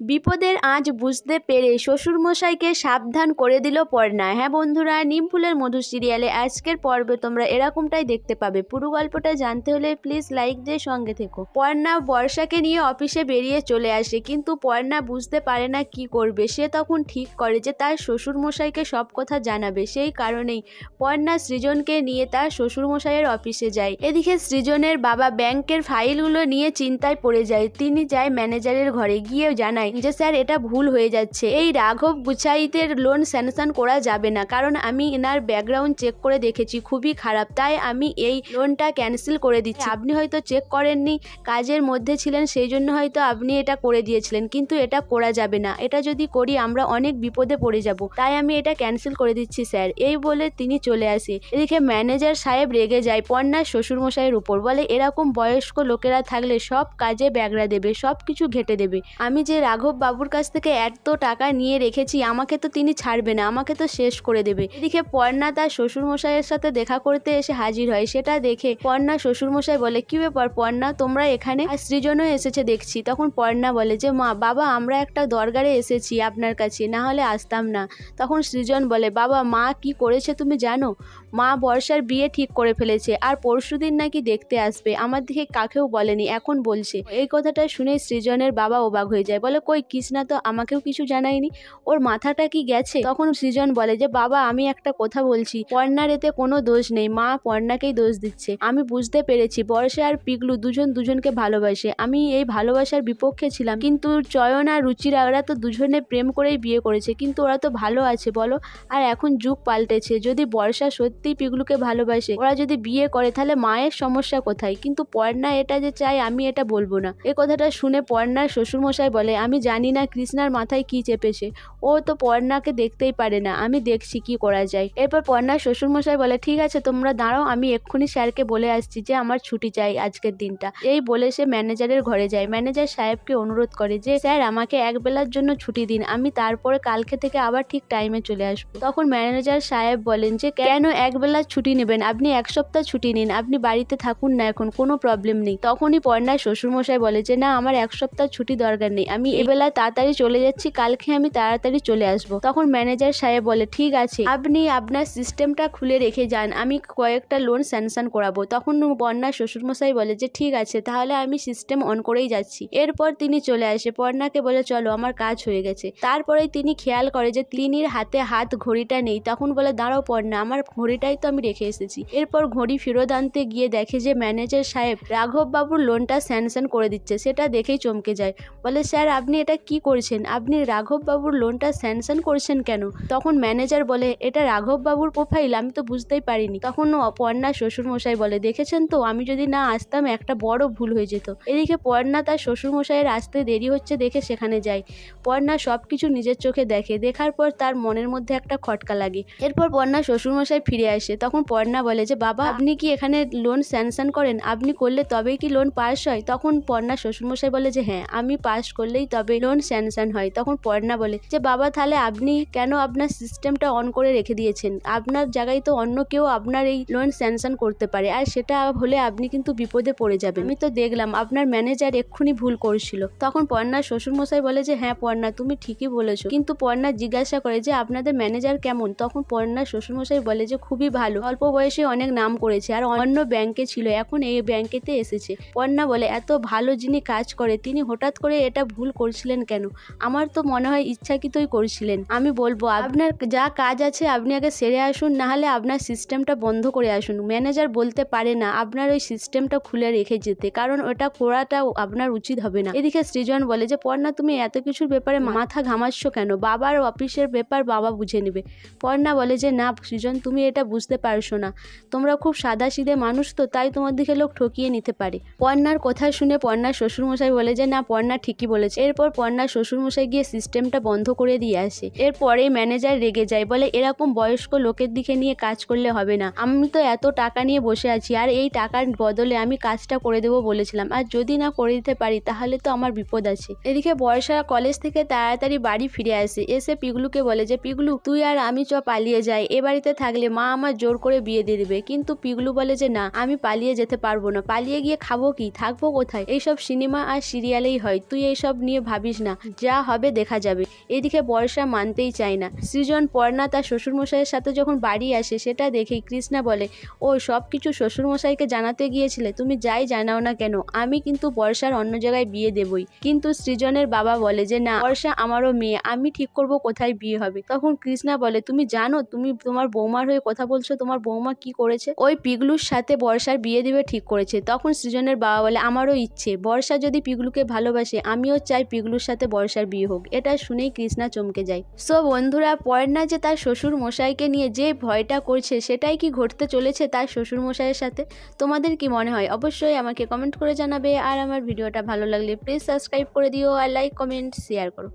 বিপদের আঁচ বুঝতে পেরে শ্বশুরমশাইকে সাবধান করে দিল পর্ণা। হ্যাঁ বন্ধুরা, নিমফুলের মধু সিরিয়ালে আজকের পর্বে তোমরা এরকমটাই দেখতে পাবে। পুরো গল্পটা জানতে হলে প্লিজ লাইক দিয়ে সঙ্গে থেকো। পর্ণা বর্ষাকে নিয়ে অফিসে বেরিয়ে চলে আসে, কিন্তু পর্ণা বুঝতে পারে না কি করবে। সে তখন ঠিক করে যে তার শ্বশুরমশাইকে সব কথা জানাবে। সেই কারণেই পর্ণা সৃজনকে নিয়ে তার শ্বশুরমশাইয়ের অফিসে যায়। এদিকে সৃজনের বাবা ব্যাংকের ফাইলগুলো নিয়ে চিন্তায় পড়ে যায়। তিনি যায় ম্যানেজারের ঘরে, গিয়ে জানায় যে স্যার এটা ভুল হয়ে যাচ্ছে, এই রাঘব বুচাইতের লোন স্যাংশন করা যাবে না, কারণ আমি এনার ব্যাকগ্রাউন্ড চেক করে দেখেছি খুবই খারাপ, তাই আমি এই লোনটা ক্যান্সেল করে দিচ্ছি। আপনি হয়তো চেক করেননি, কাজের মধ্যে ছিলেন, সেই জন্য হয়তো আপনি এটা করে দিয়েছিলেন, কিন্তু এটা করা যাবে না। এটা যদি করি আমরা অনেক বিপদে পড়ে যাব, তাই আমি এটা ক্যান্সেল করে দিচ্ছি স্যার। এই বলে তিনি চলে আসে। এদিকে ম্যানেজার সাহেব রেগে যায় পর্ণার শ্বশুরমশাইয়ের উপর, বলে এরকম বয়স্ক লোকেরা থাকলে সব কাজে ব্যাগরা দেবে, সব কিছু ঘেটে দেবে। আমি যে রাঘব বাবুর কাছ থেকে এত টাকা নিয়ে রেখেছি, আমাকে তো তিনি ছাড়বে না, আমাকে তো শেষ করে দেবে। এদিকে পর্ণা তার শ্বশুরমশাইয়ের সাথে দেখা করতে এসে হাজির হয়। সেটা দেখে পর্ণা শ্বশুরমশাই বলে, কি ব্যাপার পর্ণা, তোমরা এখানে? আর সৃজনও এসেছে দেখছি। তখন পর্ণা বলে যে মা বাবা আমরা একটা দরকারে এসেছি আপনার কাছে, না হলে আসতাম না। তখন সৃজন বলে, বাবা মা কি করেছে তুমি জানো? মা বর্ষার বিয়ে ঠিক করে ফেলেছে, আর পরশুদিন নাকি দেখতে আসবে। আমার দিকে কাকেও বলেনি, এখন বলছে। এই কথাটা শুনে সৃজনের বাবা অবাক হয়ে যায়, বলে কই কৃষ্ণা তো আমাকেও কিছু জানায়নি, ওর মাথাটা কি গেছে? তখন সৃজন বলে যে বাবা আমি একটা কথা বলছি, পর্ণার এতে কোনো দোষ নেই, মা পর্ণাকেই দোষ দিচ্ছে। আমি বুঝতে পেরেছি বর্ষা আর পিগলু দুজনকে ভালোবাসে, আমি এই ভালোবাসার বিপক্ষে ছিলাম, কিন্তু চয়ন আর রুচিরা ওরা তো দুজনে প্রেম করেই বিয়ে করেছে, কিন্তু ওরা তো ভালো আছে বলো। আর এখন যুগ পাল্টেছে, যদি বর্ষা সত্যিই পিগলুকে ভালোবাসে, ওরা যদি বিয়ে করে তাহলে মায়ের সমস্যা কোথায়? কিন্তু পর্ণা এটা যে চায় আমি এটা বলবো না। এই কথাটা শুনে পর্ণার শ্বশুরমশাই বলে, আমি জানি না কৃষ্ণার মাথায় কি চেপেছে, ও তো পর্ণাকে দেখতেই পারে না, আমি দেখছি কি করা যায়। এরপর পর্ণার শ্বশুরমশাই বলে, ঠিক আছে তোমরা দাঁড়াও, আমি এক্ষুনি স্যারকে বলে আসছি যে আমার ছুটি চাই আজকের দিনটা। এই বলে সে ম্যানেজারের ঘরে যায়। ম্যানেজার সাহেবকে অনুরোধ করে যে স্যার আমাকে এক বেলার জন্য ছুটি দিন, আমি তারপরে কালকে থেকে আবার ঠিক টাইমে চলে আসবো। তখন ম্যানেজার সাহেব বলেন যে কেন এক বেলার ছুটি নেবেন, আপনি এক সপ্তাহ ছুটি নিন, আপনি বাড়িতে থাকুন না, এখন কোনো প্রবলেম নেই। তখনই পর্ণার শ্বশুরমশাই বলে যে না আমার এক সপ্তাহ ছুটি দরকার নেই, আমি এবেলা তাড়াতাড়ি চলে যাচ্ছি, কালকে আমি তাড়াতাড়ি চলে আসবো। তখন ম্যানেজার সাহেব বলে ঠিক আছে, আপনি আপনার সিস্টেমটা খুলে রেখে যান, আমি কয়েকটা লোন স্যাংশন করাবো। তখন পর্ণার শ্বশুরমশাই বলে যে ঠিক আছে, তাহলে আমি সিস্টেম অন করেই যাচ্ছি। এরপর তিনি চলে আসে, পর্ণাকে বলে চলো আমার কাজ হয়ে গেছে। তারপরে তিনি খেয়াল করে যে তিনির হাতে হাত ঘড়িটা নেই। তখন বলে দাঁড়াও পর্ণা, আমার ঘড়িটাই তো আমি রেখে এসেছি। এরপর ঘড়ি ফেরত আনতে গিয়ে দেখে যে ম্যানেজার সাহেব রাঘব বাবুর লোনটা স্যাংশন করে দিচ্ছে। সেটা দেখেই চমকে যায়, বলে স্যার আপনি এটা কি করছেন, আপনি রাঘব বাবুর লোনটা স্যাংশন করছেন কেন? তখন ম্যানেজার বলে এটা রাঘব বাবুর প্রোফাইল, আমি তো বুঝতেই পারিনি। তখন পর্ণা শ্বশুরমশাই বলে দেখেছেন তো, আমি যদি না আসতাম একটা বড় ভুল হয়ে যেত। এদিকে পর্ণা তার শ্বশুরমশাইয়ের আসতে দেরি হচ্ছে দেখে সেখানে যায়। পর্ণা সবকিছু নিজের চোখে দেখে, দেখার পর তার মনের মধ্যে একটা খটকা লাগে। এরপর পর্ণা শ্বশুরমশাই ফিরে আসে। তখন পর্ণা বলে যে বাবা আপনি কি এখানে লোন স্যাংশন করেন, আপনি করলে তবেই কি লোন পাস হয়? তখন পর্ণা শ্বশুরমশাই বলে যে হ্যাঁ আমি পাস করলেই তবে লোন স্যাংশন হয়। তখন পর্ণা বলে যে বাবা তাহলে আপনি কেন আপনার সিস্টেমটা অন করে রেখে দিয়েছেন? আপনার জায়গায় তো অন্য কেউ আপনার এই লোন স্যাংশন করতে পারে, আর সেটা হলে আপনি কিন্তু বিপদে পড়ে যাবেন। আমি তো দেখলাম আপনার ম্যানেজার এক্ষুনি ভুল করছিল। তখন পর্ণার শ্বশুরমশাই বলে যে হ্যাঁ পর্ণা তুমি ঠিকই বলেছো, কিন্তু পর্ণা জিজ্ঞাসা করে যে আপনাদের ম্যানেজার কেমন? তখন পর্ণার শ্বশুরমশাই বলে যে খুবই ভালো, অল্প বয়সে অনেক নাম করেছে, আর অন্য ব্যাংকে ছিল, এখন এই ব্যাংকেতে এসেছে। পর্ণা বলে এত ভালো যিনি কাজ করে তিনি হঠাৎ করে এটা ভুল করছিলেন কেন? আমার তো মনে হয় ইচ্ছাকৃতই করছিলেন। আমি বলবো আপনার যা কাজ আছে আপনি আগে সেরে আসুন, না হলে আপনার সিস্টেমটা বন্ধ করে আসুন। ম্যানেজার বলতে পারে না আপনার ওই সিস্টেমটা খুলে রেখে যেতে, কারণ ওটা করাটা আপনার উচিত হবে না। এদিকে সৃজন বলে যে পর্ণা তুমি এত কিছুর ব্যাপারে মাথা ঘামাচ্ছ কেন, বাবার অফিসের ব্যাপার বাবা বুঝে নেবে। পর্ণা বলে যে না সৃজন তুমি এটা বুঝতে পারছো না, তোমরা খুব সাদাসিধে মানুষ তো, তাই তোমার দিকে লোক ঠকিয়ে নিতে পারে। পর্ণার কথা শুনে পর্ণার শ্বশুরমশাই বলে যে না পর্ণা ঠিকই বলেছে। এরপর পর্ণার শ্বশুরমশাই গিয়ে সিস্টেমটা বন্ধ করে দিয়ে আসে। এরপরে ম্যানেজার রেগে যায়, বলে এরকম বয়স্ক লোকের দিকে নিয়ে কাজ করলে হবে না, আমি তো এত টাকা নিয়ে বসে আছি, আর এই টাকার বদলে আমি কাজটা করে দেবো বলেছিলাম, আর যদি না করে দিতে পারি তাহলে তো আমার বিপদ আছে। এদিকে বর্ষা কলেজ থেকে তাড়াতাড়ি বাড়ি ফিরে আসে। এসে পিগলুকে বলে যে পিগলু তুই আর আমি পালিয়ে যাই, এ বাড়িতে থাকলে মা আমার জোর করে বিয়ে দিয়ে দিবে। কিন্তু পিগলু বলে যে না, আমি পালিয়ে যেতে পারবো না, পালিয়ে গিয়ে খাবো কি, থাকবো কোথায়, এইসব সিনেমা আর সিরিয়ালেই হয়, তুই এইসব নিয়ে ভাবিস না, যা হবে দেখা যাবে। এদিকে বর্ষা মানতেই চায় না। সৃজন পর্ণা তার শ্বশুরমশাইয়ের সাথে যখন বাড়ি আসে সেটা দেখেই কৃষ্ণা বলে, ও সব কিছু শ্বশুরমশাইকে জানাতে গিয়েছিলে, তুমি যাই জানাও না কেন আমি কিন্তু বর্ষার অন্য জায়গায় বিয়ে দেবই। কিন্তু সৃজনের বাবা বলে যে না, বর্ষা আমারও মেয়ে, আমি ঠিক করব কোথায় বিয়ে হবে। তখন কৃষ্ণা বলে, তুমি জানো তুমি তোমার বৌমার হয়ে কথা বলছো, তোমার বৌমা কি করেছে, ওই পিগলুর সাথে বর্ষার বিয়ে দিবে ঠিক করেছে। তখন সৃজনের বাবা বলে, আমারও ইচ্ছে, বর্ষা যদি পিগলুকে ভালোবাসে আমিও চাই পিগলুর সাথে বর্ষার বিয়ে হোক। এটা শুনেই কৃষ্ণা চমকে যায়। সো বন্ধুরা, পর্ণা যে তার শ্বশুর মশাইকে নিয়ে যে ভয়টা করছে সেটাই কি ঘটতে চলেছে তার শ্বশুর মশাইয়ের সাথে? তোমাদের কি মনে হয় অবশ্যই আমাকে কমেন্ট করে জানাবে। আর আমার ভিডিওটা ভালো লাগলে প্লিজ সাবস্ক্রাইব করে দিও আর লাইক কমেন্ট শেয়ার করো।